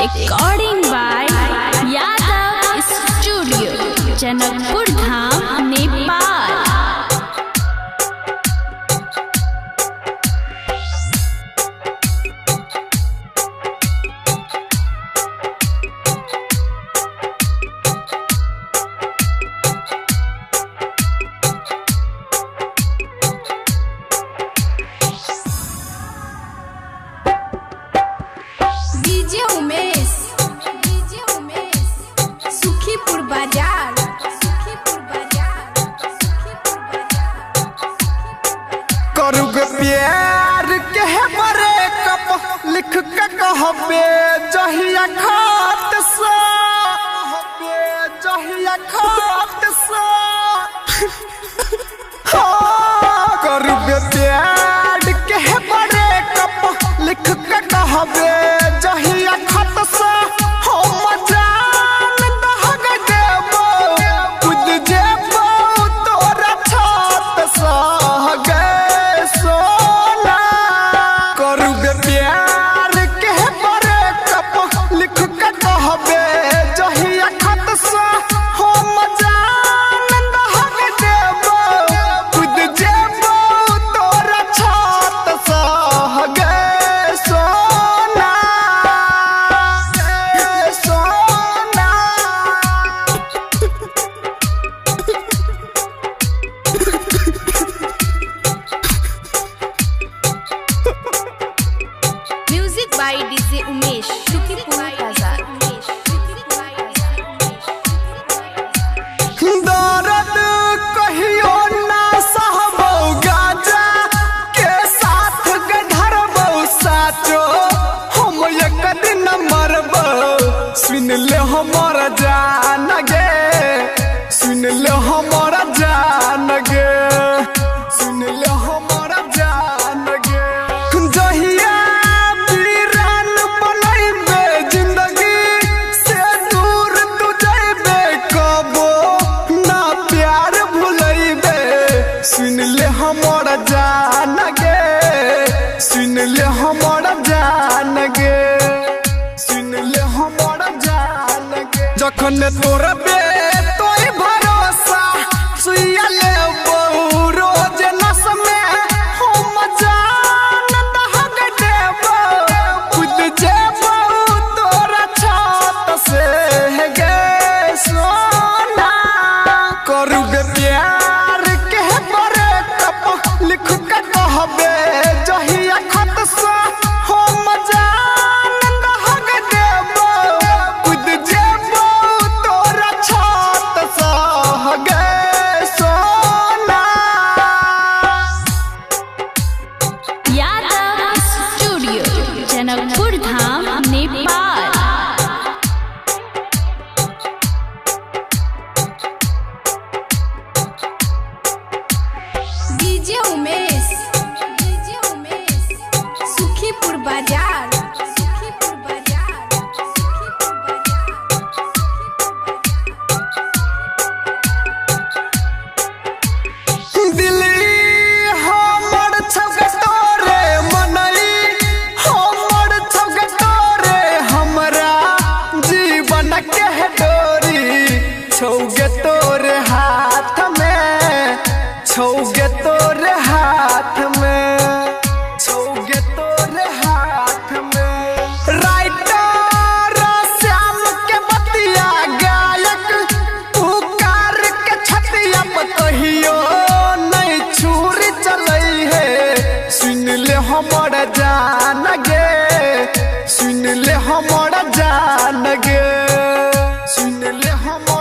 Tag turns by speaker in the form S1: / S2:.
S1: Recording by Yadav studio, Janakpur Dham, Nepal.
S2: DJ Umesh Sukhipur Bazar.
S3: करूँगे प्यार के बरे कप लिख के कहबे जहिया खात सा, जहिया खात सा। करूँगे प्यार के बरे कप लिख के कहबे जहिया खात सा। हम जान दहग देबो खुद जेबो तोरा छात सा गे सोना। करूँगे प्यार के बरे कप लिख के कहबे जहिया खात सा। हम जान दहग देबो खुद जेबो तोरा छात सा गे सोना, गे सोना।
S2: Music by DJ Umesh Sukhipur Bazar.
S3: दर्द कहियो ना सहबो गाजा के साथ गधरबो साचो। हम एक दिन मरबो सुन ले हमर जान गे, सुन ले हमर जान गे, सुन ले हमर जान गे। जहिया वीरान बनैबे जिंदगी से दूर तू जैबे कबो ना प्यार भुलैबे। सुन ले हमर जान गे, सुन ले हमर जान गे, सुन ले हमर जान गे। जखन तोरबे तोय भरोसा सुइया लेबो रोज नस में। हम जान दहग देबो खुद जेबो तोरा छात से गे सोना। करूँगे प्यार के बरे कप लिख के कहबे जहिया खत सा। हम जान दहग देबो खुद जेबो तोरा छात सा गे सोना।
S1: यादव स्टूडियो, जनकपुर धाम, नेपाल।
S2: डीजे उमेश सुखीपुर बाजार।
S3: दिल्ली हमर छौके तोरे मनई, हमर छौके तोरे हमरा जीवन के डोरी। छौगे तोरे हाथ में, छौगे तोरे हाथ में, छौगे तोरे हाथ में। राइटर श्याम के बतिया गायक पुकार के छतिया पर कहियो नहीं छुरी चलई है। सुन ले हमर जान गे, सुन ले हमर जान गे, सुन ले हमर